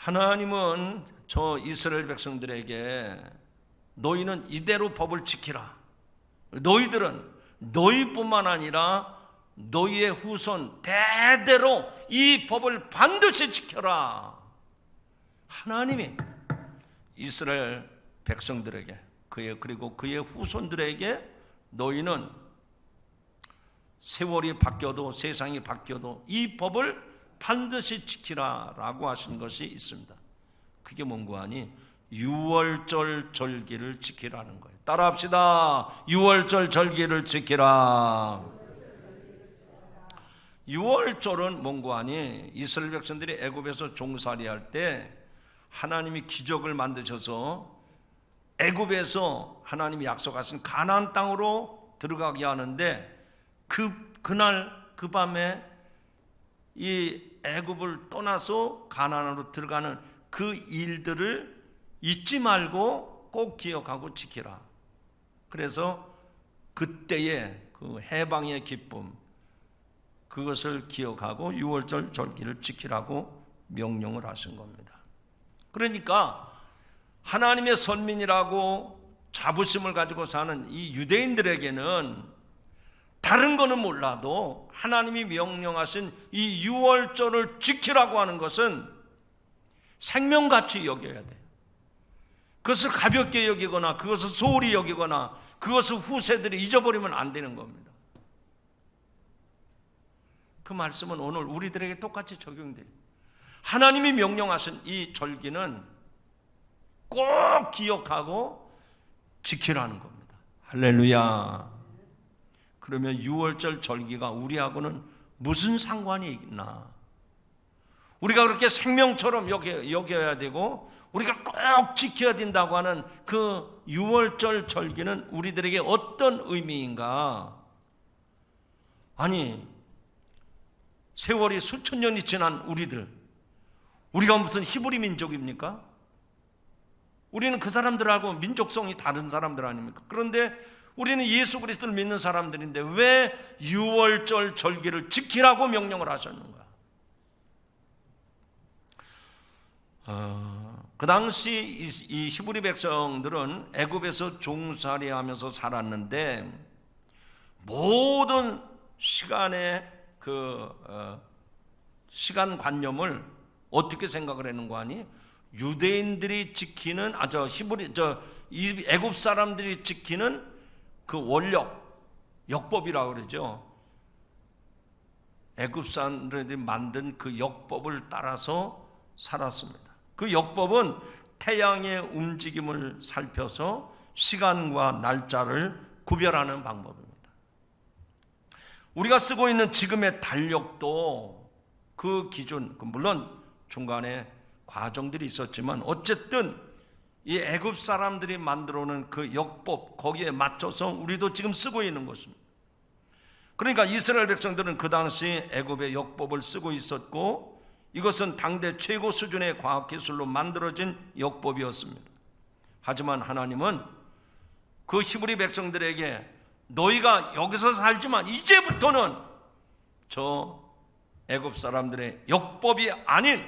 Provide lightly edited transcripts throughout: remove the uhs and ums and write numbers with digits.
하나님은 저 이스라엘 백성들에게 너희는 이대로 법을 지키라. 너희들은 너희뿐만 아니라 너희의 후손 대대로 이 법을 반드시 지켜라. 하나님이 이스라엘 백성들에게 그리고 그의 후손들에게 너희는 세월이 바뀌어도 세상이 바뀌어도 이 법을 반드시 지키라라고 하신 것이 있습니다. 그게 뭔고 하니 유월절 절기를 지키라는 거예요. 따라합시다. 유월절 절기를 지키라. 유월절은 뭔고 하니 이스라엘 백성들이 애굽에서 종살이할 때 하나님이 기적을 만드셔서 애굽에서 하나님이 약속하신 가나안 땅으로 들어가게 하는데 그날 그 밤에 이 애굽을 떠나서 가나안으로 들어가는 그 일들을 잊지 말고 꼭 기억하고 지키라. 그래서 그때의 그 해방의 기쁨, 그것을 기억하고 유월절 절기를 지키라고 명령을 하신 겁니다. 그러니까 하나님의 선민이라고 자부심을 가지고 사는 이 유대인들에게는 다른 거는 몰라도 하나님이 명령하신 이 유월절을 지키라고 하는 것은 생명같이 여겨야 돼요. 그것을 가볍게 여기거나 그것을 소홀히 여기거나 그것을 후세들이 잊어버리면 안 되는 겁니다. 그 말씀은 오늘 우리들에게 똑같이 적용돼요. 하나님이 명령하신 이 절기는 꼭 기억하고 지키라는 겁니다. 할렐루야. 그러면 유월절 절기가 우리하고는 무슨 상관이 있나? 우리가 그렇게 생명처럼 여겨야 되고 우리가 꼭 지켜야 된다고 하는 그 유월절 절기는 우리들에게 어떤 의미인가? 아니, 세월이 수천 년이 지난 우리가 무슨 히브리 민족입니까? 우리는 그 사람들하고 민족성이 다른 사람들 아닙니까? 그런데 우리는 예수 그리스도를 믿는 사람들인데 왜 유월절 절기를 지키라고 명령을 하셨는가? 그 당시 이 히브리 백성들은 애굽에서 종살이하면서 살았는데 모든 시간의 시간관념을 어떻게 생각을 했는가 하니 유대인들이 지키는 이 애굽 사람들이 지키는 그 역법이라고 그러죠. 애굽 사람들이 만든 그 역법을 따라서 살았습니다. 그 역법은 태양의 움직임을 살펴서 시간과 날짜를 구별하는 방법입니다. 우리가 쓰고 있는 지금의 달력도 그 기준, 물론 중간에 과정들이 있었지만 어쨌든 이 애굽 사람들이 만들어 놓은 그 역법, 거기에 맞춰서 우리도 지금 쓰고 있는 것입니다. 그러니까 이스라엘 백성들은 그 당시 애굽의 역법을 쓰고 있었고 이것은 당대 최고 수준의 과학기술로 만들어진 역법이었습니다. 하지만 하나님은 그 히브리 백성들에게 너희가 여기서 살지만 이제부터는 저 애굽 사람들의 역법이 아닌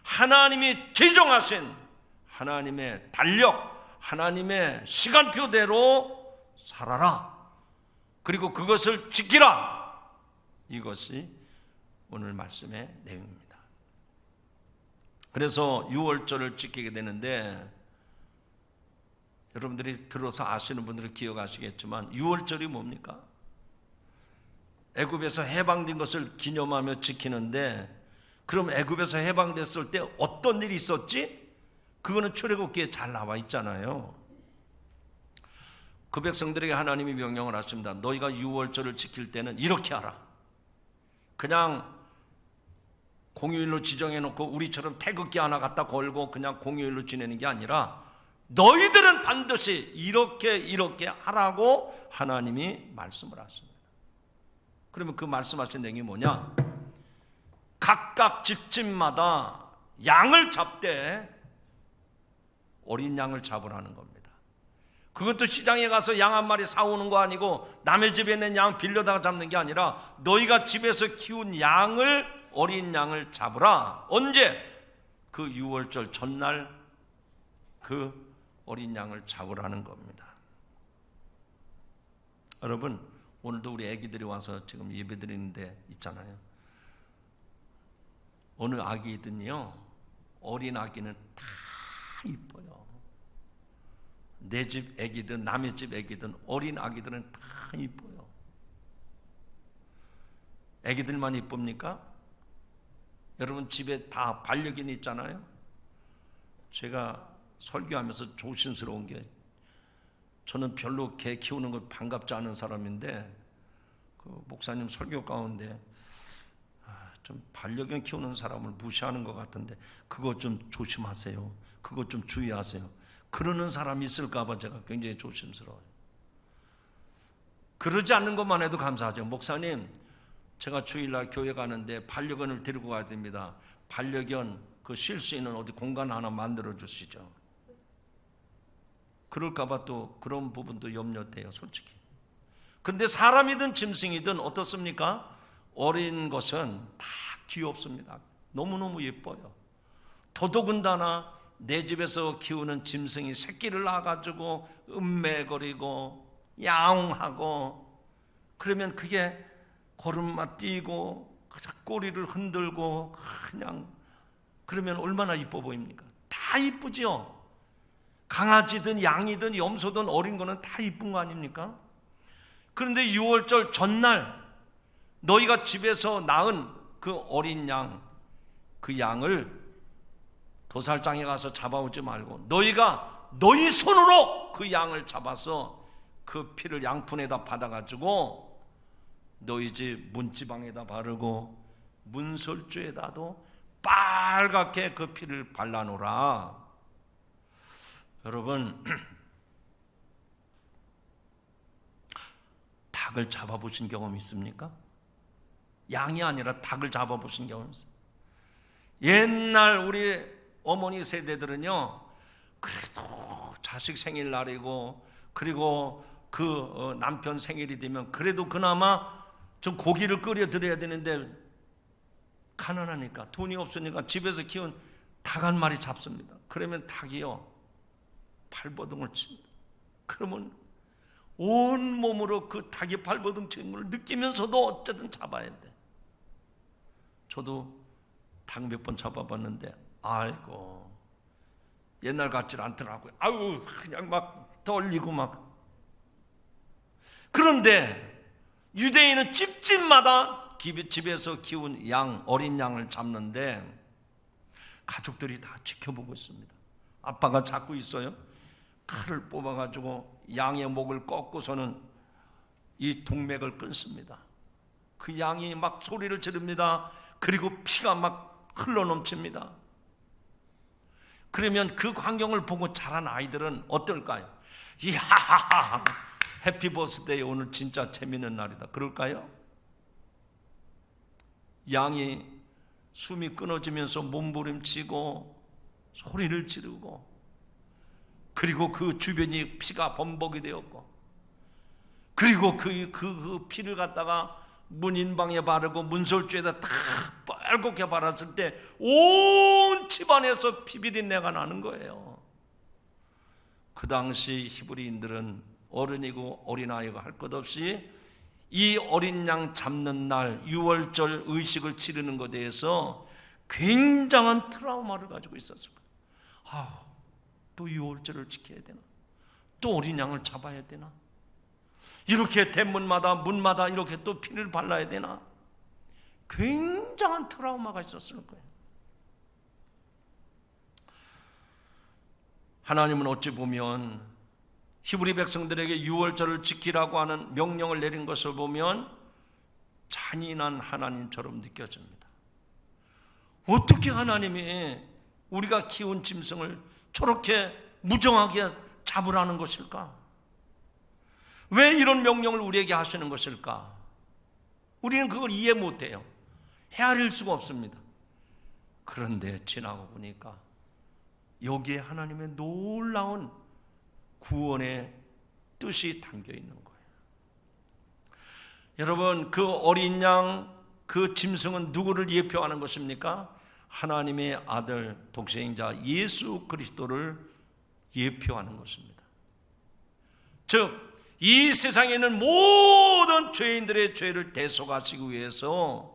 하나님이 지정하신 하나님의 달력, 하나님의 시간표대로 살아라. 그리고 그것을 지키라. 이것이 오늘 말씀의 내용입니다. 그래서 유월절을 지키게 되는데 여러분들이 들어서 아시는 분들은 기억하시겠지만 유월절이 뭡니까? 애굽에서 해방된 것을 기념하며 지키는데 그럼 애굽에서 해방됐을 때 어떤 일이 있었지? 그거는 출애굽기에 잘 나와 있잖아요. 그 백성들에게 하나님이 명령을 하십니다. 너희가 유월절을 지킬 때는 이렇게 하라. 그냥 공휴일로 지정해놓고 우리처럼 태극기 하나 갖다 걸고 그냥 공휴일로 지내는 게 아니라 너희들은 반드시 이렇게 하라고 하나님이 말씀을 하십니다. 그러면 그 말씀하신 내용이 뭐냐? 각각 집집마다 양을 잡되 어린 양을 잡으라는 겁니다. 그것도 시장에 가서 양 한 마리 사오는 거 아니고 남의 집에 있는 양 빌려다가 잡는 게 아니라 너희가 집에서 키운 어린 양을 잡으라. 언제? 그 유월절 전날 그 어린 양을 잡으라는 겁니다. 여러분, 오늘도 우리 애기들이 와서 지금 예배드리는데 있잖아요. 어느 아기든요, 어린 아기는 다 이뻐요. 내 집 애기든 남의 집 애기든 어린 아기들은 다 이뻐요. 애기들만 이쁩니까? 여러분 집에 다 반려견이 있잖아요. 제가 설교하면서 조심스러운 게, 저는 별로 개 키우는 걸 반갑지 않은 사람인데 그 목사님 설교 가운데 좀 반려견 키우는 사람을 무시하는 것 같은데 그거 좀 조심하세요, 그거 좀 주의하세요, 그러는 사람이 있을까 봐 제가 굉장히 조심스러워요. 그러지 않는 것만 해도 감사하죠. 목사님, 제가 주일날 교회 가는데 반려견을 데리고 가야 됩니다. 반려견 그 쉴 수 있는 어디 공간 하나 만들어 주시죠. 그럴까 봐 또 그런 부분도 염려돼요, 솔직히. 근데 사람이든 짐승이든 어떻습니까? 어린 것은 다 귀엽습니다. 너무너무 예뻐요. 더더군다나 내 집에서 키우는 짐승이 새끼를 낳아가지고 음매거리고 야옹하고 그러면 그게 걸음마 뛰고 꼬리를 흔들고 그냥 그러면 얼마나 이뻐 보입니까? 다 이쁘지요. 강아지든 양이든 염소든 어린 거는 다 이쁜 거 아닙니까? 그런데 유월절 전날 너희가 집에서 낳은 그 어린 양, 그 양을 도살장에 가서 잡아오지 말고 너희가 너희 손으로 그 양을 잡아서 그 피를 양푼에다 받아가지고 너희 집 문지방에다 바르고 문설주에다도 빨갛게 그 피를 발라놓으라. 여러분, 닭을 잡아보신 경험 있습니까? 양이 아니라 닭을 잡아보신 경험 있어요? 옛날 우리 어머니 세대들은요, 그래도 자식 생일날이고 그리고 그 남편 생일이 되면 그래도 그나마 좀 고기를 끓여 드려야 되는데 가난하니까 돈이 없으니까 집에서 키운 닭 한 마리 잡습니다. 그러면 닭이요 발버둥을 칩니다. 그러면 온 몸으로 그 닭이 발버둥 치는 걸 느끼면서도 어쨌든 잡아야 돼. 저도 닭 몇 번 잡아봤는데 아이고 옛날 같질 않더라고요. 아유 그냥 막 떨리고 막. 그런데 유대인은 집집마다 집에서 키운 양, 어린 양을 잡는데 가족들이 다 지켜보고 있습니다. 아빠가 잡고 있어요. 칼을 뽑아가지고 양의 목을 꺾고서는 이 동맥을 끊습니다. 그 양이 막 소리를 지릅니다. 그리고 피가 막 흘러넘칩니다. 그러면 그 광경을 보고 자란 아이들은 어떨까요? 이야, 해피 버스데이, 오늘 진짜 재밌는 날이다, 그럴까요? 양이 숨이 끊어지면서 몸부림치고 소리를 지르고 그리고 그 주변이 피가 범벅이 되었고 그리고 그 피를 갖다가 문인방에 바르고 문설주에다 다 빨갛게 바랐을 때 온 집안에서 피비린내가 나는 거예요. 그 당시 히브리인들은 어른이고 어린아이가 할 것 없이 이 어린 양 잡는 날 유월절 의식을 치르는 것에 대해서 굉장한 트라우마를 가지고 있었을 거예요. 또 유월절을 지켜야 되나? 또 어린 양을 잡아야 되나? 이렇게 대문마다 문마다 이렇게 또 피를 발라야 되나? 굉장한 트라우마가 있었을 거예요. 하나님은 어찌 보면 히브리 백성들에게 유월절을 지키라고 하는 명령을 내린 것을 보면 잔인한 하나님처럼 느껴집니다. 어떻게 하나님이 우리가 키운 짐승을 저렇게 무정하게 잡으라는 것일까? 왜 이런 명령을 우리에게 하시는 것일까? 우리는 그걸 이해 못해요. 헤아릴 수가 없습니다. 그런데 지나고 보니까 여기에 하나님의 놀라운 구원의 뜻이 담겨 있는 거예요. 여러분, 그 어린 양, 그 짐승은 누구를 예표하는 것입니까? 하나님의 아들 독생자 예수 그리스도를 예표하는 것입니다. 즉 이 세상에 있는 모든 죄인들의 죄를 대속하시기 위해서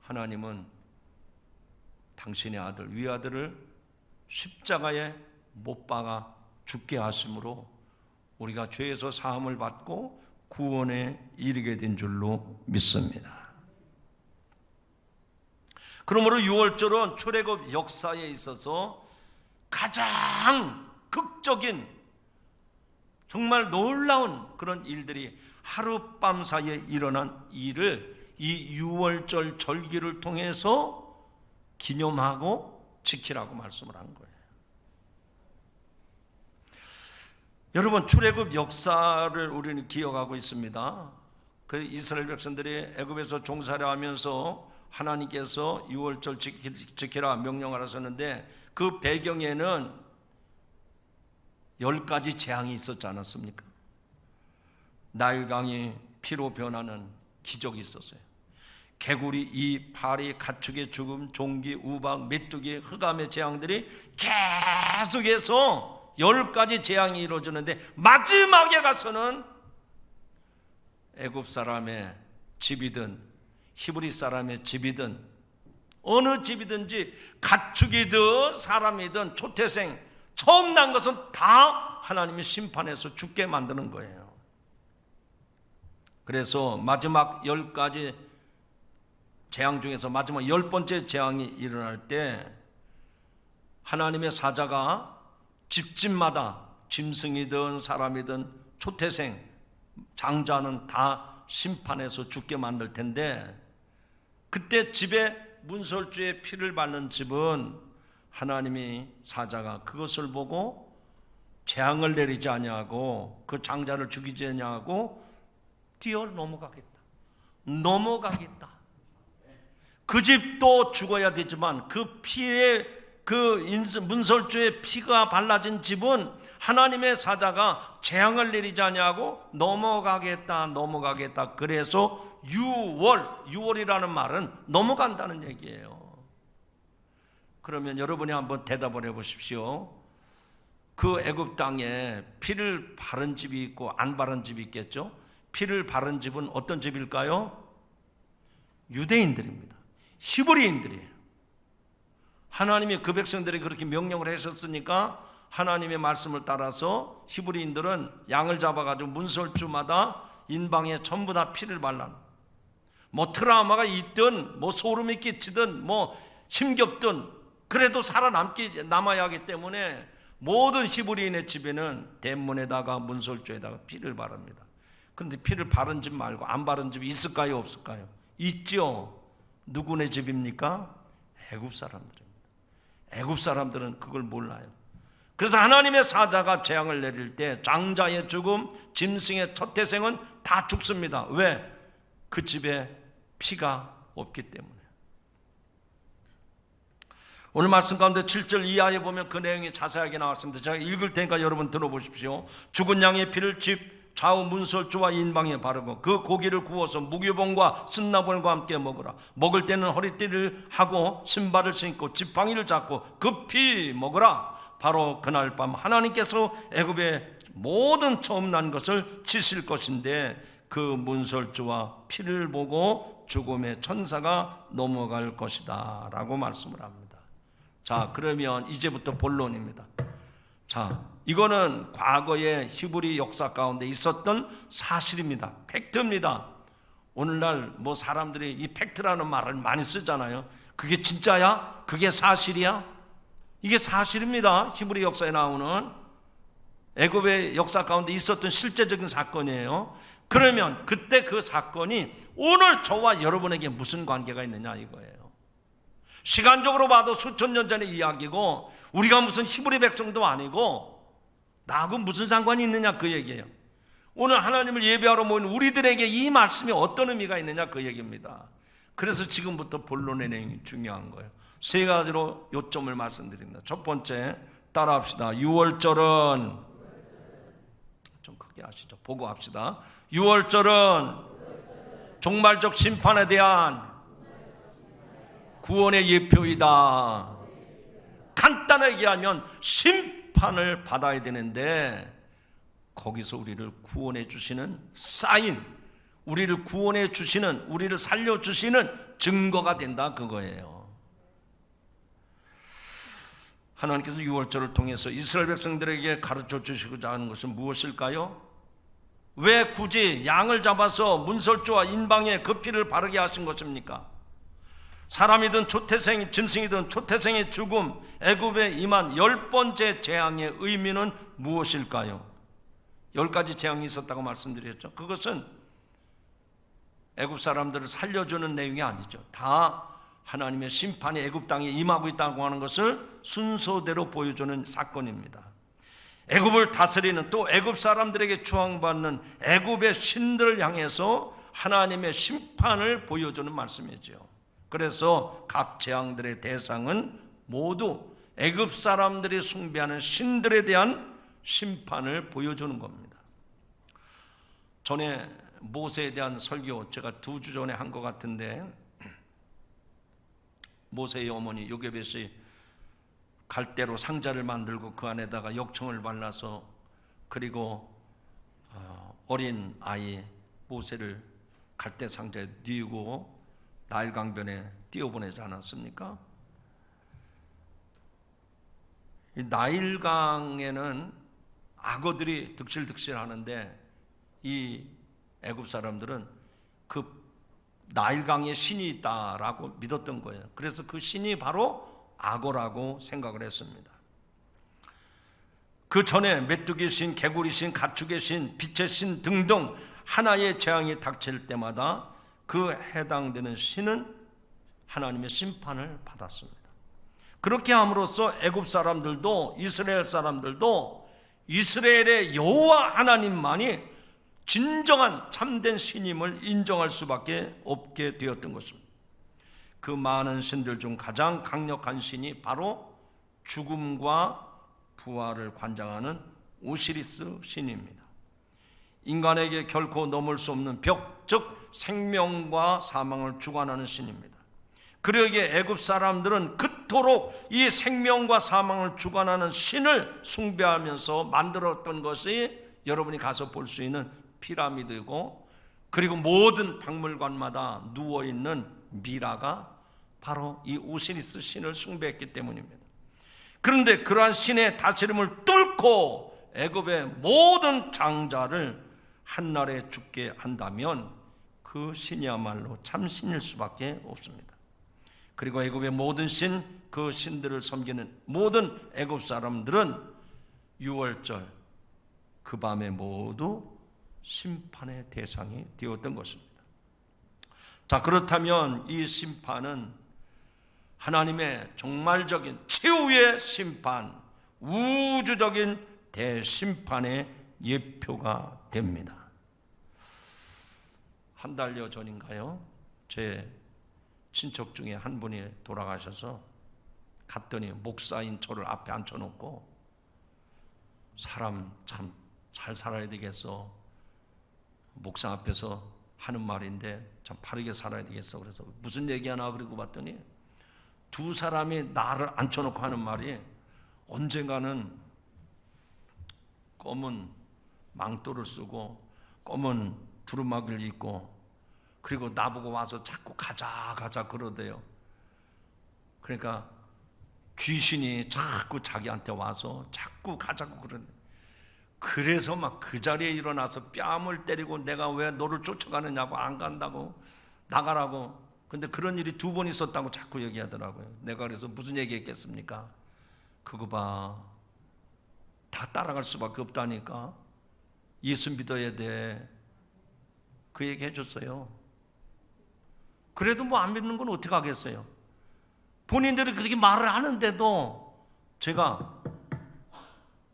하나님은 당신의 아들 위아들을 십자가에 못 박아 죽게 하심으로 우리가 죄에서 사함을 받고 구원에 이르게 된 줄로 믿습니다. 그러므로 유월절은 출애굽 역사에 있어서 가장 극적인 정말 놀라운 그런 일들이 하룻밤 사이에 일어난 일을 이 유월절 절기를 통해서 기념하고 지키라고 말씀을 한 거예요. 여러분, 출애굽 역사를 우리는 기억하고 있습니다. 그 이스라엘 백성들이 애굽에서 종살이 하면서 하나님께서 유월절 지키라 명령을 하셨는데 그 배경에는 10가지 재앙이 있었지 않았습니까? 나일강이 피로 변하는 기적이 있었어요. 개구리, 이 파리, 가축의 죽음, 종기, 우박, 메뚜기, 흑암의 재앙들이 계속해서 10가지 재앙이 이루어지는데 마지막에 가서는 애굽 사람의 집이든 히브리 사람의 집이든 어느 집이든지 가축이든 사람이든 초태생 처음 난 것은 다 하나님이 심판해서 죽게 만드는 거예요. 그래서 마지막 10가지 재앙 중에서 마지막 10번째 재앙이 일어날 때 하나님의 사자가 집집마다 짐승이든 사람이든 초태생 장자는 다 심판해서 죽게 만들 텐데 그때 집에 문설주에 피를 바른 집은 하나님이 사자가 그것을 보고 재앙을 내리지 아니하고 그 장자를 죽이지 아니하고 뛰어 넘어가겠다. 그 집도 죽어야 되지만 그 피에 그 문설주에 피가 발라진 집은 하나님의 사자가 재앙을 내리지 아니하고 넘어가겠다. 그래서 유월이라는 말은 넘어간다는 얘기예요. 그러면 여러분이 한번 대답을 해보십시오. 그 애굽 땅에 피를 바른 집이 있고 안 바른 집이 있겠죠. 피를 바른 집은 어떤 집일까요? 유대인들입니다. 히브리인들이에요. 하나님이 그 백성들이 그렇게 명령을 하셨으니까 하나님의 말씀을 따라서 히브리인들은 양을 잡아가지고 문설주마다 인방에 전부 다 피를 발라. 뭐 트라우마가 있든 뭐 소름이 끼치든 뭐 힘겹든 그래도 남아야 하기 때문에 모든 히브리인의 집에는 대문에다가 문설주에다가 피를 바릅니다. 그런데 피를 바른 집 말고 안 바른 집이 있을까요? 없을까요? 있죠. 누구네 집입니까? 애굽 사람들입니다. 애굽 사람들은 그걸 몰라요. 그래서 하나님의 사자가 재앙을 내릴 때 장자의 죽음, 짐승의 첫 태생은 다 죽습니다. 왜? 그 집에 피가 없기 때문에. 오늘 말씀 가운데 7절 이하에 보면 그 내용이 자세하게 나왔습니다. 제가 읽을 테니까 여러분 들어보십시오. 죽은 양의 피를 집 좌우 문설주와 인방에 바르고 그 고기를 구워서 무교봉과 쓴나물과 함께 먹으라. 먹을 때는 허리띠를 하고 신발을 신고 지팡이를 잡고 급히 먹으라. 바로 그날 밤 하나님께서 애굽의 모든 처음 난 것을 치실 것인데 그 문설주와 피를 보고 죽음의 천사가 넘어갈 것이다 라고 말씀을 합니다. 자, 그러면 이제부터 본론입니다. 자, 이거는 과거의 히브리 역사 가운데 있었던 사실입니다. 팩트입니다. 오늘날 뭐 사람들이 이 팩트라는 말을 많이 쓰잖아요. 그게 진짜야? 그게 사실이야? 이게 사실입니다. 히브리 역사에 나오는 애굽의 역사 가운데 있었던 실제적인 사건이에요. 그러면 그때 그 사건이 오늘 저와 여러분에게 무슨 관계가 있느냐 이거예요. 시간적으로 봐도 수천 년 전의 이야기고 우리가 무슨 히브리 백성도 아니고 나하고 무슨 상관이 있느냐 그 얘기예요. 오늘 하나님을 예배하러 모인 우리들에게 이 말씀이 어떤 의미가 있느냐 그 얘기입니다. 그래서 지금부터 본론의 내용이 중요한 거예요. 세 가지로 요점을 말씀드립니다. 첫 번째 따라합시다. 유월절은 좀 크게 하시죠. 보고 합시다. 유월절은 종말적 심판에 대한 구원의 예표이다. 간단하게 얘기하면 심판을 받아야 되는데 거기서 우리를 구원해 주시는 사인, 우리를 구원해 주시는, 우리를 살려 주시는 증거가 된다, 그거예요. 하나님께서 유월절을 통해서 이스라엘 백성들에게 가르쳐 주시고자 하는 것은 무엇일까요? 왜 굳이 양을 잡아서 문설주와 인방에 그 피를 바르게 하신 것입니까? 사람이든 초태생, 짐승이든 초태생의 죽음, 애굽에 임한 10번째 재앙의 의미는 무엇일까요? 10가지 재앙이 있었다고 말씀드렸죠. 그것은 애굽 사람들을 살려주는 내용이 아니죠. 다 하나님의 심판이 애굽 땅에 임하고 있다고 하는 것을 순서대로 보여주는 사건입니다. 애굽을 다스리는, 또 애굽 사람들에게 추앙받는 애굽의 신들을 향해서 하나님의 심판을 보여주는 말씀이죠. 그래서 각 재앙들의 대상은 모두 애굽 사람들이 숭배하는 신들에 대한 심판을 보여주는 겁니다. 전에 모세에 대한 설교 제가 2주 전에 한 것 같은데, 모세의 어머니 요게벳이 갈대로 상자를 만들고 그 안에다가 역청을 발라서, 그리고 어린 아이 모세를 갈대 상자에 뉘고 나일 강변에 띄워보내지 않았습니까? 이 나일강에는 악어들이 득실득실 하는데 이 애굽 사람들은 그 나일강에 신이 있다라고 믿었던 거예요. 그래서 그 신이 바로 악어라고 생각을 했습니다. 그 전에 메뚜기 신, 개구리 신, 가축의 신, 빛의 신 등등 하나의 재앙이 닥칠 때마다 그 해당되는 신은 하나님의 심판을 받았습니다. 그렇게 함으로써 애굽 사람들도, 이스라엘 사람들도 이스라엘의 여호와 하나님만이 진정한 참된 신임을 인정할 수밖에 없게 되었던 것입니다. 그 많은 신들 중 가장 강력한 신이 바로 죽음과 부활을 관장하는 오시리스 신입니다. 인간에게 결코 넘을 수 없는 벽, 즉 생명과 사망을 주관하는 신입니다. 그러기에 애굽 사람들은 그토록 이 생명과 사망을 주관하는 신을 숭배하면서 만들었던 것이 여러분이 가서 볼 수 있는 피라미드고, 그리고 모든 박물관마다 누워있는 미라가 바로 이 오시리스 신을 숭배했기 때문입니다. 그런데 그러한 신의 다스림을 뚫고 애굽의 모든 장자를 한날에 죽게 한다면 그 신이야말로 참신일 수밖에 없습니다. 그리고 애굽의 모든 신, 그 신들을 섬기는 모든 애굽 사람들은 유월절 그 밤에 모두 심판의 대상이 되었던 것입니다. 자, 그렇다면 이 심판은 하나님의 종말적인 최후의 심판, 우주적인 대심판의 예표가 됩니다. 한 달여 전인가요? 제 친척 중에 한 분이 돌아가셔서 갔더니 목사인 저를 앞에 앉혀놓고, 사람 참 잘 살아야 되겠어, 목사 앞에서 하는 말인데 참 바르게 살아야 되겠어. 그래서 무슨 얘기하나 그러고 봤더니 두 사람이 나를 앉혀놓고 하는 말이, 언젠가는 검은 망토를 쓰고 검은 두루마기를 입고, 그리고 나보고 와서 자꾸 가자 그러대요. 그러니까 귀신이 자꾸 자기한테 와서 자꾸 가자고 그러는데, 그래서 막 그 자리에 일어나서 뺨을 때리고 내가 왜 너를 쫓아가느냐고, 안 간다고, 나가라고. 근데 그런 일이 2번 있었다고 자꾸 얘기하더라고요. 내가 그래서 무슨 얘기했겠습니까? 그거 봐, 다 따라갈 수밖에 없다니까, 예수 믿어야 돼, 그 얘기 해줬어요. 그래도 뭐 안 믿는 건 어떻게 하겠어요? 본인들이 그렇게 말을 하는데도 제가,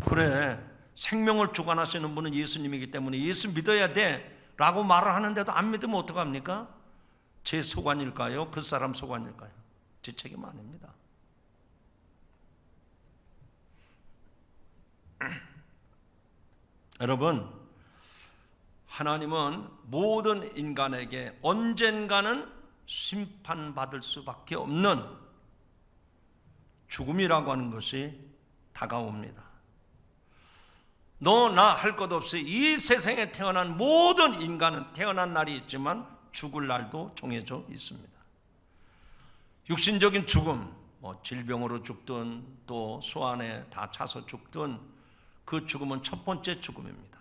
그래, 생명을 주관하시는 분은 예수님이기 때문에 예수 믿어야 돼 라고 말을 하는데도 안 믿으면 어떡합니까? 제 소관일까요? 그 사람 소관일까요? 제 책임 아닙니다. 여러분, 하나님은 모든 인간에게 언젠가는 심판받을 수밖에 없는 죽음이라고 하는 것이 다가옵니다. 너 나 할 것 없이 이 세상에 태어난 모든 인간은 태어난 날이 있지만 죽을 날도 정해져 있습니다. 육신적인 죽음, 질병으로 죽든 또 소환에 다 차서 죽든 그 죽음은 첫 번째 죽음입니다.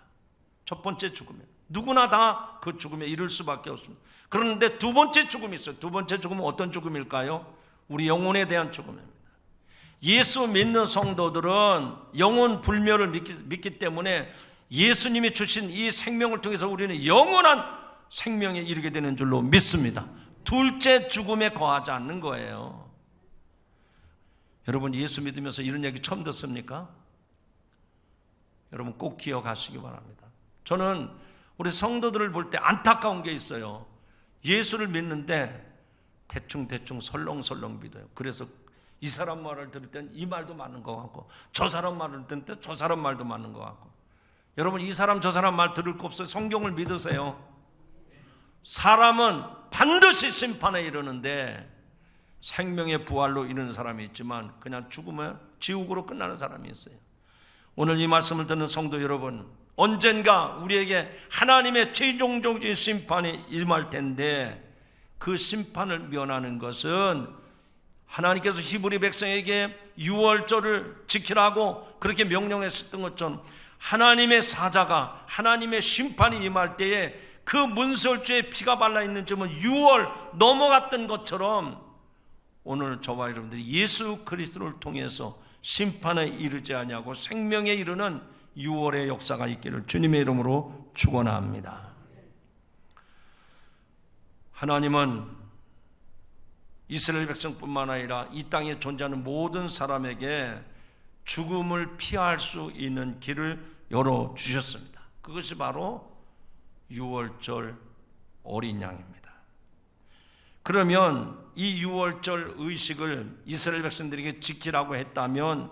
첫 번째 죽음이에요. 누구나 다 그 죽음에 이를 수밖에 없습니다. 그런데 두 번째 죽음이 있어요. 두 번째 죽음은 어떤 죽음일까요? 우리 영혼에 대한 죽음입니다. 예수 믿는 성도들은 영혼 불멸을 믿기 때문에 예수님이 주신 이 생명을 통해서 우리는 영원한 생명에 이르게 되는 줄로 믿습니다. 둘째 죽음에 거하지 않는 거예요. 여러분 예수 믿으면서 이런 얘기 처음 듣습니까? 여러분 꼭 기억하시기 바랍니다. 저는 우리 성도들을 볼 때 안타까운 게 있어요. 예수를 믿는데 대충 설렁설렁 믿어요. 그래서 이 사람 말을 들을 땐 이 말도 맞는 것 같고 저 사람 말을 들을 땐 저 사람 말도 맞는 것 같고. 여러분 이 사람 저 사람 말 들을 거 없어요. 성경을 믿으세요. 사람은 반드시 심판에 이르는데 생명의 부활로 이르는 사람이 있지만 그냥 죽으면 지옥으로 끝나는 사람이 있어요. 오늘 이 말씀을 듣는 성도 여러분, 언젠가 우리에게 하나님의 최종적인 심판이 임할 텐데 그 심판을 면하는 것은 하나님께서 히브리 백성에게 유월절을 지키라고 그렇게 명령했었던 것처럼 하나님의 사자가 하나님의 심판이 임할 때에 그 문설주에 피가 발라있는 점은 6월 넘어갔던 것처럼 오늘 저와 여러분들이 예수 그리스도를 통해서 심판에 이르지 아니하고 생명에 이르는 6월의 역사가 있기를 주님의 이름으로 축원합니다. 하나님은 이스라엘 백성뿐만 아니라 이 땅에 존재하는 모든 사람에게 죽음을 피할 수 있는 길을 열어주셨습니다. 그것이 바로 6월절 어린 양입니다. 그러면 이 6월절 의식을 이스라엘 백성들에게 지키라고 했다면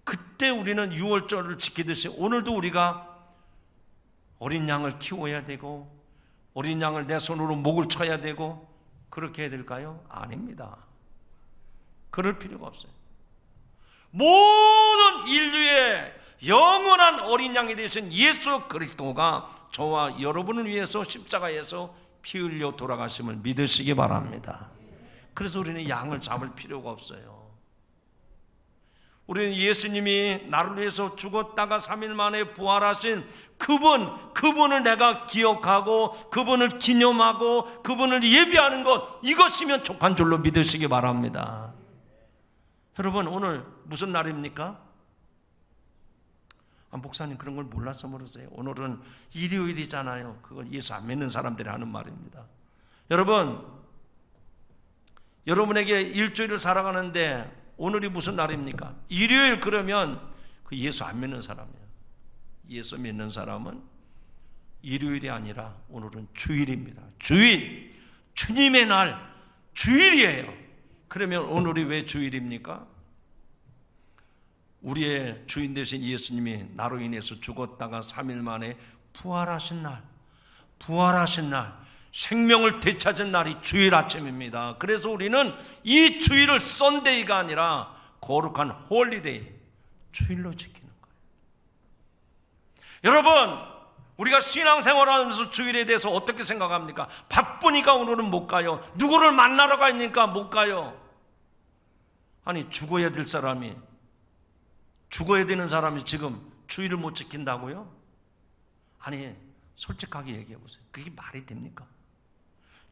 그때 우리는 6월절을 지키듯이 오늘도 우리가 어린 양을 키워야 되고 어린 양을 내 손으로 목을 쳐야 되고 그렇게 해야 될까요? 아닙니다. 그럴 필요가 없어요. 모든 인류의 영원한 어린 양이 되신 예수 그리스도가 저와 여러분을 위해서 십자가에서 피 흘려 돌아가심을 믿으시기 바랍니다. 그래서 우리는 양을 잡을 필요가 없어요. 우리는 예수님이 나를 위해서 죽었다가 3일 만에 부활하신 그분을 내가 기억하고 그분을 기념하고 그분을 예배하는 것, 이것이면 족한 줄로 믿으시기 바랍니다. 여러분 오늘 무슨 날입니까? 목사님 그런 걸 몰라서 모르세요. 오늘은 일요일이잖아요. 그건 예수 안 믿는 사람들이 하는 말입니다. 여러분, 여러분에게 일주일을 살아가는데 오늘이 무슨 날입니까? 일요일 그러면 그 예수 안 믿는 사람이에요. 예수 믿는 사람은 일요일이 아니라 오늘은 주일입니다. 주일, 주님의 날, 주일이에요. 그러면 오늘이 왜 주일입니까? 우리의 주인 되신 예수님이 나로 인해서 죽었다가 3일 만에 부활하신 날, 생명을 되찾은 날이 주일 아침입니다. 그래서 우리는 이 주일을 썬데이가 아니라 거룩한 홀리데이, 주일로 지키는 거예요. 여러분, 우리가 신앙생활하면서 주일에 대해서 어떻게 생각합니까? 바쁘니까 오늘은 못 가요. 누구를 만나러 가니까 못 가요. 아니, 죽어야 될 사람이, 죽어야 되는 사람이 지금 주일을 못 지킨다고요? 아니, 솔직하게 얘기해 보세요. 그게 말이 됩니까?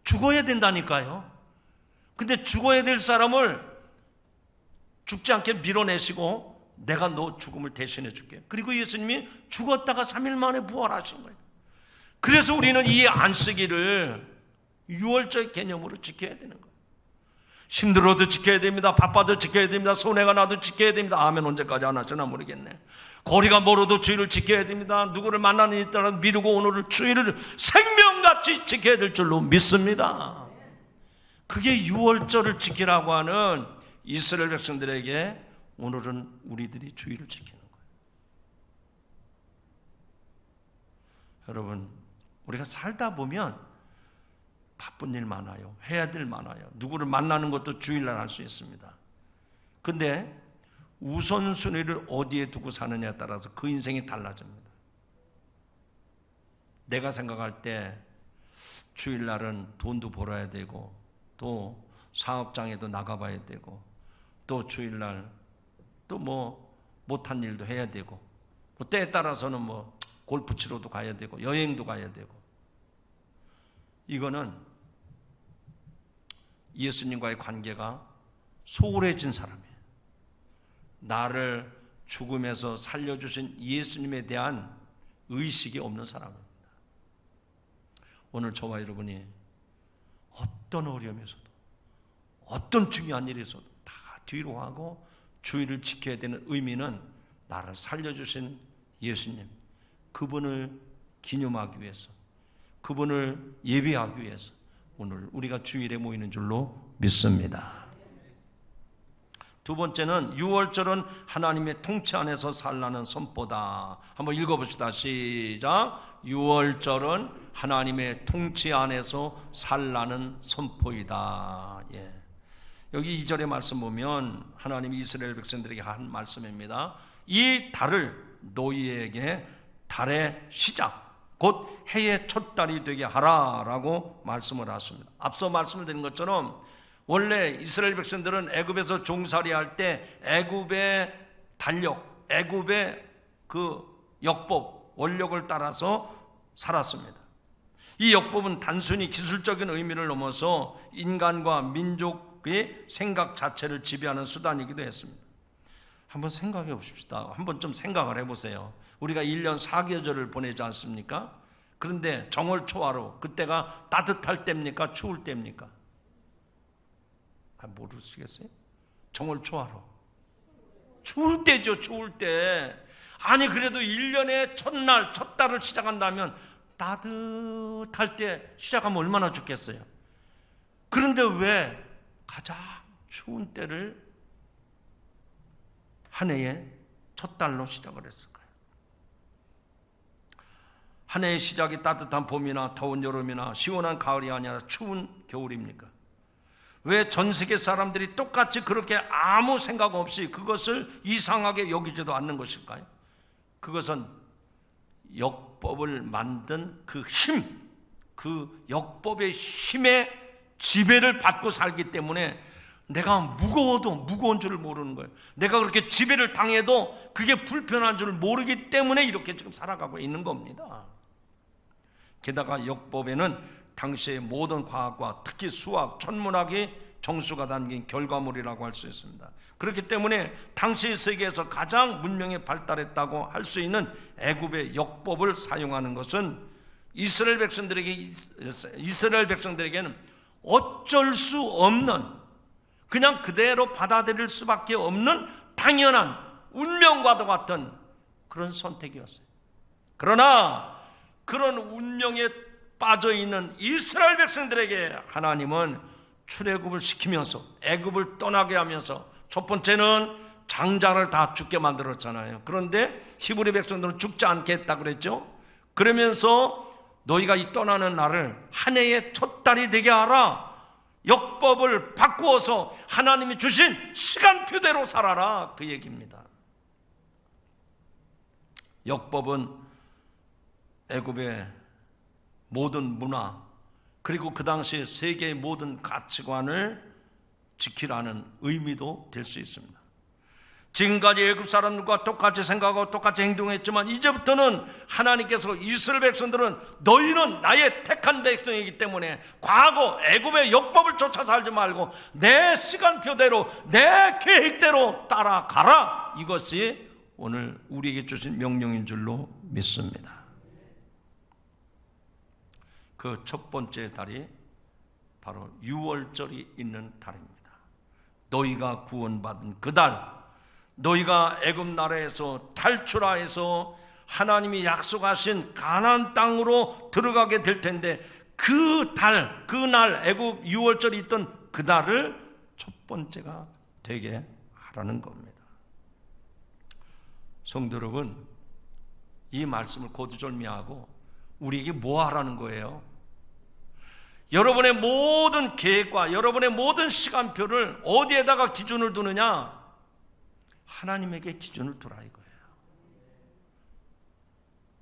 죽어야 된다니까요. 근데 죽어야 될 사람을 죽지 않게 밀어내시고 내가 너 죽음을 대신해 줄게. 그리고 예수님이 죽었다가 3일 만에 부활하신 거예요. 그래서 우리는 이 안식일을 유월절 개념으로 지켜야 되는 거예요. 힘들어도 지켜야 됩니다. 바빠도 지켜야 됩니다. 손해가 나도 지켜야 됩니다. 아멘. 언제까지 안 하시나 모르겠네. 거리가 멀어도 주일을 지켜야 됩니다. 누구를 만나는 데 따라 미루고 오늘을 주일을 생명같이 지켜야 될 줄로 믿습니다. 그게 유월절을 지키라고 하는 이스라엘 백성들에게 오늘은 우리들이 주일을 지키는 거예요. 여러분, 우리가 살다 보면 바쁜 일 많아요. 해야 될 많아요. 누구를 만나는 것도 주일날 할 수 있습니다. 근데 우선순위를 어디에 두고 사느냐에 따라서 그 인생이 달라집니다. 내가 생각할 때 주일날은 돈도 벌어야 되고 또 사업장에도 나가봐야 되고 또 주일날 또 뭐 못한 일도 해야 되고 뭐 때에 따라서는 뭐 골프 치러도 가야 되고 여행도 가야 되고, 이거는 예수님과의 관계가 소홀해진 사람이에요. 나를 죽음에서 살려주신 예수님에 대한 의식이 없는 사람입니다. 오늘 저와 여러분이 어떤 어려움에서도 어떤 중요한 일에서도 다 뒤로 하고 주의를 지켜야 되는 의미는 나를 살려주신 예수님, 그분을 기념하기 위해서, 그분을 예배하기 위해서 오늘 우리가 주일에 모이는 줄로 믿습니다. 두 번째는 유월절은 하나님의 통치 안에서 살라는 선포다. 한번 읽어봅시다. 시작. 유월절은 하나님의 통치 안에서 살라는 선포이다. 예. 여기 2절의 말씀 보면 하나님이 이스라엘 백성들에게 한 말씀입니다. 이 달을 너희에게 달의 시작, 곧 해의 첫 달이 되게 하라라고 말씀을 하십니다. 앞서 말씀을 드린 것처럼 원래 이스라엘 백성들은 애굽에서 종살이할 때 애굽의 달력, 애굽의 그 역법, 원력을 따라서 살았습니다. 이 역법은 단순히 기술적인 의미를 넘어서 인간과 민족의 생각 자체를 지배하는 수단이기도 했습니다. 한번 생각해 보십시다. 한번 좀 생각을 해보세요. 우리가 1년 4계절을 보내지 않습니까? 그런데 정월 초하루, 그때가 따뜻할 때입니까? 추울 때입니까? 모르시겠어요? 정월 초하루 추울 때죠. 추울 때. 아니 그래도 1년의 첫날, 첫 달을 시작한다면 따뜻할 때 시작하면 얼마나 좋겠어요. 그런데 왜 가장 추운 때를 한 해의 첫 달로 시작을 했을까요? 한 해의 시작이 따뜻한 봄이나 더운 여름이나 시원한 가을이 아니라 추운 겨울입니까? 왜 전 세계 사람들이 똑같이 그렇게 아무 생각 없이 그것을 이상하게 여기지도 않는 것일까요? 그것은 역법을 만든 그 힘, 그 역법의 힘의 지배를 받고 살기 때문에 내가 무거워도 무거운 줄을 모르는 거예요. 내가 그렇게 지배를 당해도 그게 불편한 줄을 모르기 때문에 이렇게 지금 살아가고 있는 겁니다. 게다가 역법에는 당시의 모든 과학과 특히 수학, 천문학이 정수가 담긴 결과물이라고 할 수 있습니다. 그렇기 때문에 당시의 세계에서 가장 문명이 발달했다고 할 수 있는 애굽의 역법을 사용하는 것은 이스라엘 백성들에게는 어쩔 수 없는, 그냥 그대로 받아들일 수밖에 없는 당연한 운명과도 같은 그런 선택이었어요. 그러나 그런 운명에 빠져있는 이스라엘 백성들에게 하나님은 출애굽을 시키면서 애굽을 떠나게 하면서, 첫 번째는 장자를 다 죽게 만들었잖아요. 그런데 히브리 백성들은 죽지 않게 했다 그랬죠. 그러면서 너희가 이 떠나는 날을 한 해의 첫 달이 되게 하라. 역법을 바꾸어서 하나님이 주신 시간표대로 살아라, 그 얘기입니다. 역법은 애굽의 모든 문화, 그리고 그 당시에 세계의 모든 가치관을 지키라는 의미도 될 수 있습니다. 지금까지 애굽 사람들과 똑같이 생각하고 똑같이 행동했지만 이제부터는 하나님께서 이스라엘 백성들은 너희는 나의 택한 백성이기 때문에 과거 애굽의 역법을 쫓아 살지 말고 내 시간표대로 내 계획대로 따라가라, 이것이 오늘 우리에게 주신 명령인 줄로 믿습니다. 그 첫 번째 달이 바로 유월절이 있는 달입니다. 너희가 구원받은 그 달, 너희가 애굽 나라에서 탈출하여서 하나님이 약속하신 가나안 땅으로 들어가게 될 텐데 그 달, 그날 애굽 유월절이 있던 그 달을 첫 번째가 되게 하라는 겁니다. 성도 여러분, 이 말씀을 거두절미하고 우리에게 뭐 하라는 거예요? 여러분의 모든 계획과 여러분의 모든 시간표를 어디에다가 기준을 두느냐? 하나님에게 기준을 두라 이거예요.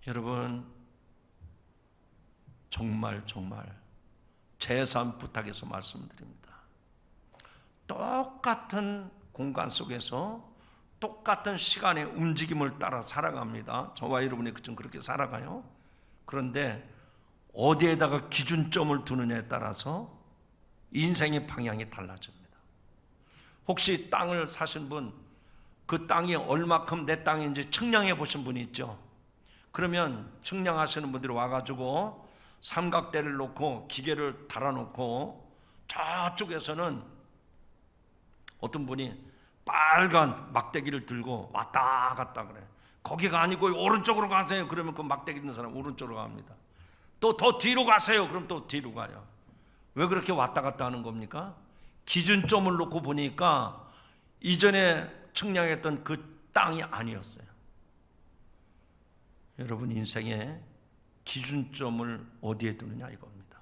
여러분, 정말 재산 부탁해서 말씀드립니다. 똑같은 공간 속에서 똑같은 시간의 움직임을 따라 살아갑니다. 저와 여러분이 좀 그렇게 살아가요. 그런데 어디에다가 기준점을 두느냐에 따라서 인생의 방향이 달라집니다. 혹시 땅을 사신 분, 그 땅이 얼마큼 내 땅인지 측량해 보신 분이 있죠? 그러면 측량하시는 분들이 와가지고 삼각대를 놓고 기계를 달아놓고 저쪽에서는 어떤 분이 빨간 막대기를 들고 왔다 갔다 그래. 거기가 아니고 오른쪽으로 가세요. 그러면 그 막대기 있는 사람 오른쪽으로 갑니다. 또 더 뒤로 가세요. 그럼 또 뒤로 가요. 왜 그렇게 왔다 갔다 하는 겁니까? 기준점을 놓고 보니까 이전에 측량했던 그 땅이 아니었어요. 여러분, 인생의 기준점을 어디에 두느냐 이겁니다.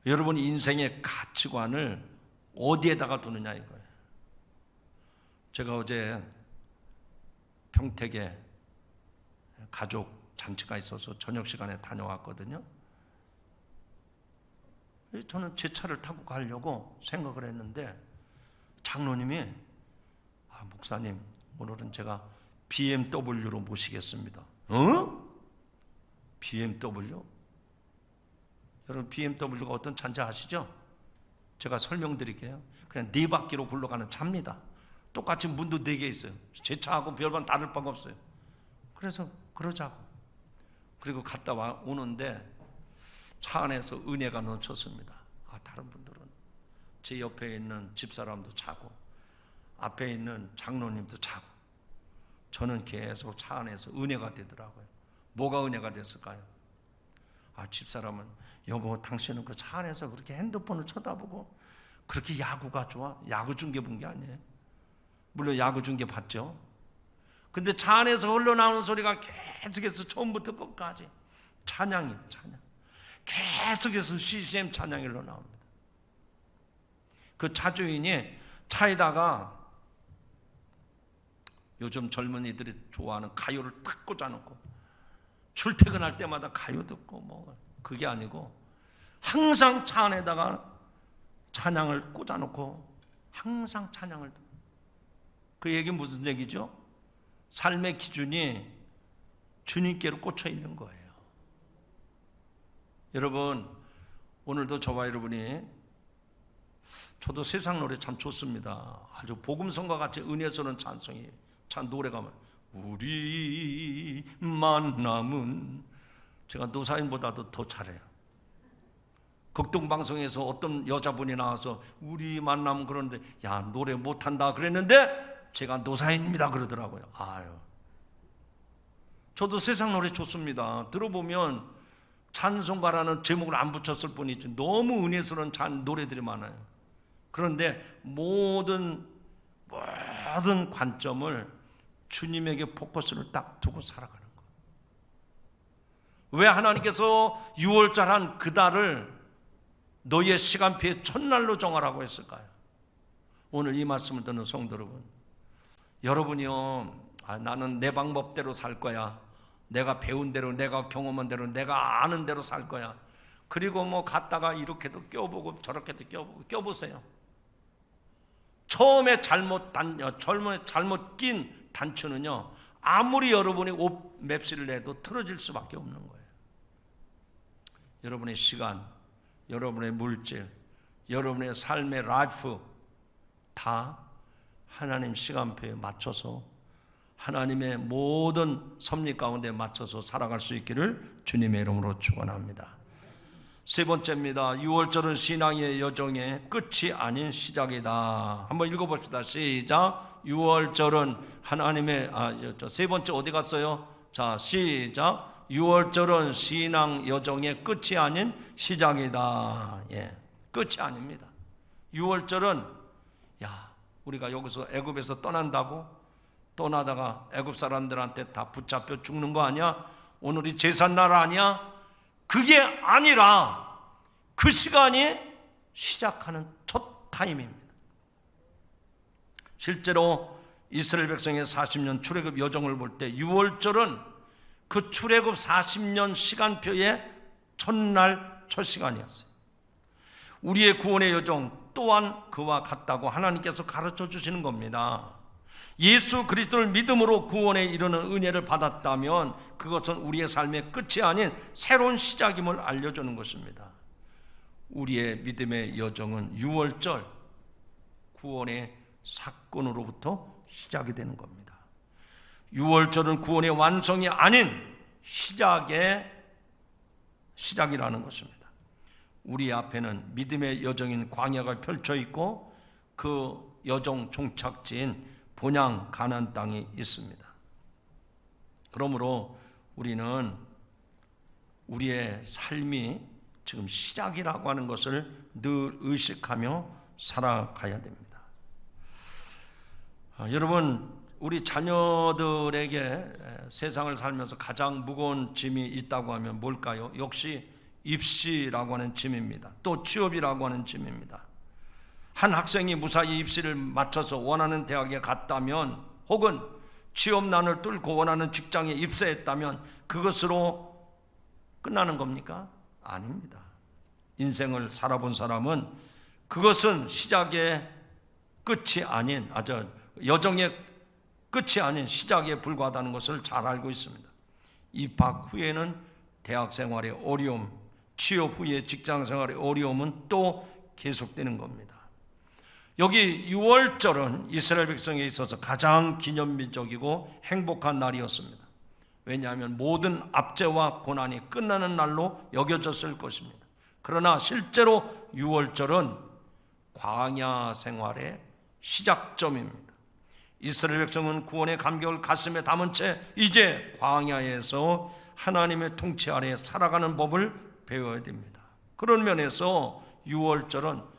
여러분 인생의 가치관을 어디에다가 두느냐 이거예요. 제가 어제 평택에 가족 잔치가 있어서 저녁 시간에 다녀왔거든요. 저는 제 차를 타고 가려고 생각을 했는데 장로님이 목사님, 오늘은 제가 BMW로 모시겠습니다. BMW? 여러분, BMW가 어떤 차인지 아시죠? 제가 설명드릴게요. 그냥 4바퀴로 굴러가는 차입니다. 똑같이 문도 4개 있어요. 제 차하고 별반 다를 바가 없어요. 그래서 그러자고. 그리고 갔다 오는데 차 안에서 은혜가 넘쳤습니다. 다른 분들은 제 옆에 있는 집사람도 자고 앞에 있는 장로님도 자고, 저는 계속 차 안에서 은혜가 되더라고요. 뭐가 은혜가 됐을까요? 집사람은 여보, 당신은 그 차 안에서 그렇게 핸드폰을 쳐다보고 그렇게 야구가 좋아? 야구 중계 본 게 아니에요. 물론 야구 중계 봤죠. 근데 차 안에서 흘러나오는 소리가 계속해서 처음부터 끝까지 찬양이에요. 찬양. 계속해서 CCM 찬양이 흘러나옵니다. 그 차주인이 차에다가 요즘 젊은이들이 좋아하는 가요를 탁 꽂아놓고 출퇴근할 때마다 가요 듣고 뭐 그게 아니고 항상 차 안에다가 찬양을 꽂아놓고 항상 찬양을 듣고. 그 얘기는 무슨 얘기죠? 삶의 기준이 주님께로 꽂혀 있는 거예요. 여러분, 오늘도 저와 여러분이, 저도 세상 노래 참 좋습니다. 아주 복음성과 같이 은혜스러운 찬송이, 참 노래가 우리 만남은, 제가 노사인보다도 더 잘해요. 극동방송에서 어떤 여자분이 나와서 우리 만남은 그러는데 야, 노래 못한다 그랬는데 제가 노사인입니다 그러더라고요. 저도 세상 노래 좋습니다. 들어보면 찬송가라는 제목을 안 붙였을 뿐이지 너무 은혜스러운 노래들이 많아요. 그런데 모든 관점을 주님에게 포커스를 딱 두고 살아가는 거예요. 왜 하나님께서 6월절한 그달을 너희의 시간표의 첫날로 정하라고 했을까요? 오늘 이 말씀을 듣는 성도 여러분이요, 나는 내 방법대로 살 거야. 내가 배운 대로, 내가 경험한 대로, 내가 아는 대로 살 거야. 그리고 뭐 갔다가 이렇게도 껴보고 저렇게도 껴보고 껴보세요. 처음에 잘못 낀 단추는요, 아무리 여러분이 옷 맵시를 내도 틀어질 수밖에 없는 거예요. 여러분의 시간, 여러분의 물질, 여러분의 삶의 라이프 다 하나님 시간표에 맞춰서 하나님의 모든 섭리 가운데 맞춰서 살아갈 수 있기를 주님의 이름으로 축원합니다. 세 번째입니다. 6월절은 신앙의 여정의 끝이 아닌 시작이다. 한번 읽어봅시다. 시작. 6월절은 하나님의 세 번째 어디 갔어요? 자, 시작. 6월절은 신앙 여정의 끝이 아닌 시작이다. 끝이 아닙니다. 6월절은 우리가 여기서 애굽에서 떠난다고 떠나다가 애굽 사람들한테 다 붙잡혀 죽는 거 아니야? 오늘이 제삿날 아니야? 그게 아니라 그 시간이 시작하는 첫 타임입니다. 실제로 이스라엘 백성의 40년 출애굽 여정을 볼 때 6월절은 그 출애굽 40년 시간표의 첫날 첫 시간이었어요. 우리의 구원의 여정 또한 그와 같다고 하나님께서 가르쳐 주시는 겁니다. 예수 그리스도를 믿음으로 구원에 이르는 은혜를 받았다면 그것은 우리의 삶의 끝이 아닌 새로운 시작임을 알려주는 것입니다. 우리의 믿음의 여정은 6월절 구원의 사건으로부터 시작이 되는 겁니다. 6월절은 구원의 완성이 아닌 시작이라는 것입니다. 우리 앞에는 믿음의 여정인 광야가 펼쳐 있고 그 여정 종착지인 본향 가나안 땅이 있습니다. 그러므로 우리는 우리의 삶이 지금 시작이라고 하는 것을 늘 의식하며 살아가야 됩니다. 여러분, 우리 자녀들에게 세상을 살면서 가장 무거운 짐이 있다고 하면 뭘까요? 역시 입시라고 하는 짐입니다. 또 취업이라고 하는 짐입니다. 한 학생이 무사히 입시를 마쳐서 원하는 대학에 갔다면 혹은 취업난을 뚫고 원하는 직장에 입사했다면 그것으로 끝나는 겁니까? 아닙니다. 인생을 살아본 사람은 그것은 시작의 끝이 아닌 여정의 끝이 아닌 시작에 불과하다는 것을 잘 알고 있습니다. 입학 후에는 대학 생활의 어려움, 취업 후에 직장 생활의 어려움은 또 계속되는 겁니다. 여기 6월절은 이스라엘 백성에 있어서 가장 기념비적이고 행복한 날이었습니다. 왜냐하면 모든 압제와 고난이 끝나는 날로 여겨졌을 것입니다. 그러나 실제로 6월절은 광야 생활의 시작점입니다. 이스라엘 백성은 구원의 감격을 가슴에 담은 채 이제 광야에서 하나님의 통치 아래 살아가는 법을 배워야 됩니다. 그런 면에서 6월절은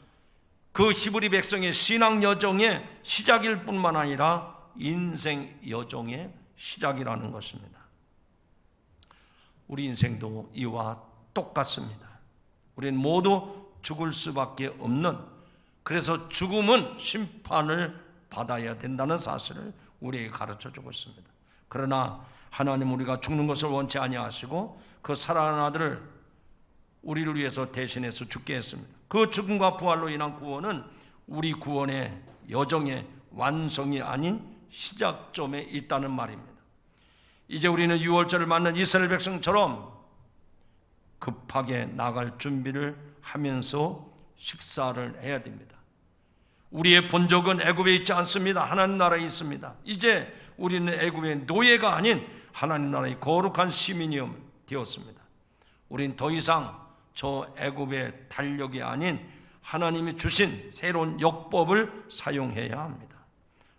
그 히브리 백성의 신앙 여정의 시작일 뿐만 아니라 인생 여정의 시작이라는 것입니다. 우리 인생도 이와 똑같습니다. 우리는 모두 죽을 수밖에 없는, 그래서 죽음은 심판을 받아야 된다는 사실을 우리에게 가르쳐주고 있습니다. 그러나 하나님은 우리가 죽는 것을 원치 아니하시고 그 살아난 아들을 우리를 위해서 대신해서 죽게 했습니다. 그 죽음과 부활로 인한 구원은 우리 구원의 여정의 완성이 아닌 시작점에 있다는 말입니다. 이제 우리는 6월절을 맞는 이스라엘 백성처럼 급하게 나갈 준비를 하면서 식사를 해야 됩니다. 우리의 본적은 애굽에 있지 않습니다. 하나님 나라에 있습니다. 이제 우리는 애굽의 노예가 아닌 하나님 나라의 거룩한 시민이 되었습니다. 우린 더 이상 저 애굽의 달력이 아닌 하나님이 주신 새로운 역법을 사용해야 합니다.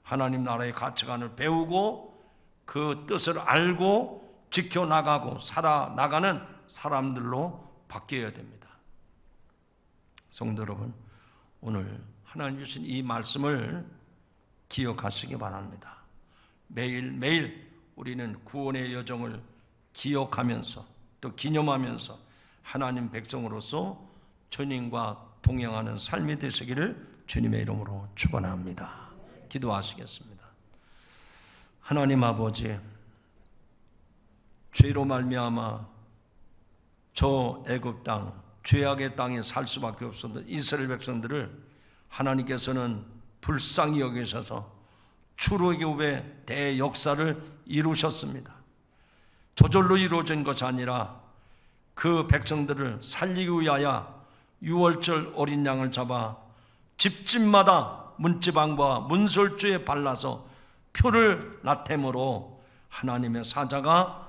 하나님 나라의 가치관을 배우고 그 뜻을 알고 지켜나가고 살아나가는 사람들로 바뀌어야 됩니다. 성도 여러분, 오늘 하나님 주신 이 말씀을 기억하시기 바랍니다. 매일매일 우리는 구원의 여정을 기억하면서 또 기념하면서 하나님 백성으로서 주님과 동행하는 삶이 되시기를 주님의 이름으로 축원합니다. 기도하시겠습니다. 하나님 아버지, 죄로 말미암아 저 애굽 땅, 죄악의 땅에 살 수밖에 없었던 이스라엘 백성들을 하나님께서는 불쌍히 여기셔서 출애굽의 대역사를 이루셨습니다. 저절로 이루어진 것이 아니라 그 백성들을 살리기 위하여 6월절 어린 양을 잡아 집집마다 문지방과 문설주에 발라서 표를 나템으로 하나님의 사자가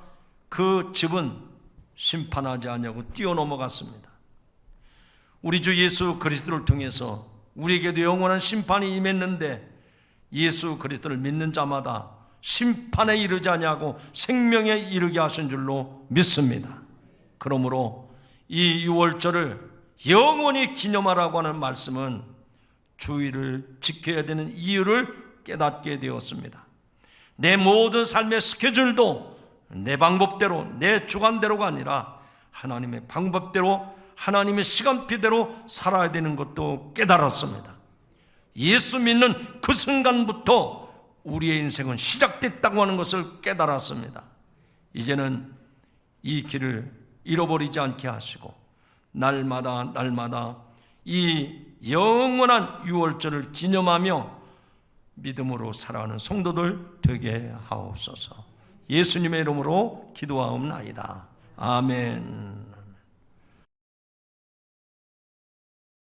그 집은 심판하지 아니하고 뛰어넘어갔습니다. 우리 주 예수 그리스도를 통해서 우리에게도 영원한 심판이 임했는데 예수 그리스도를 믿는 자마다 심판에 이르지 아니하고 생명에 이르게 하신 줄로 믿습니다. 그러므로 이 6월절을 영원히 기념하라고 하는 말씀은 주의를 지켜야 되는 이유를 깨닫게 되었습니다. 내 모든 삶의 스케줄도 내 방법대로, 내 주관대로가 아니라 하나님의 방법대로 하나님의 시간표대로 살아야 되는 것도 깨달았습니다. 예수 믿는 그 순간부터 우리의 인생은 시작됐다고 하는 것을 깨달았습니다. 이제는 이 길을 잃어버리지 않게 하시고 날마다 이 영원한 유월절을 기념하며 믿음으로 살아가는 성도들 되게 하옵소서. 예수님의 이름으로 기도하옵나이다. 아멘.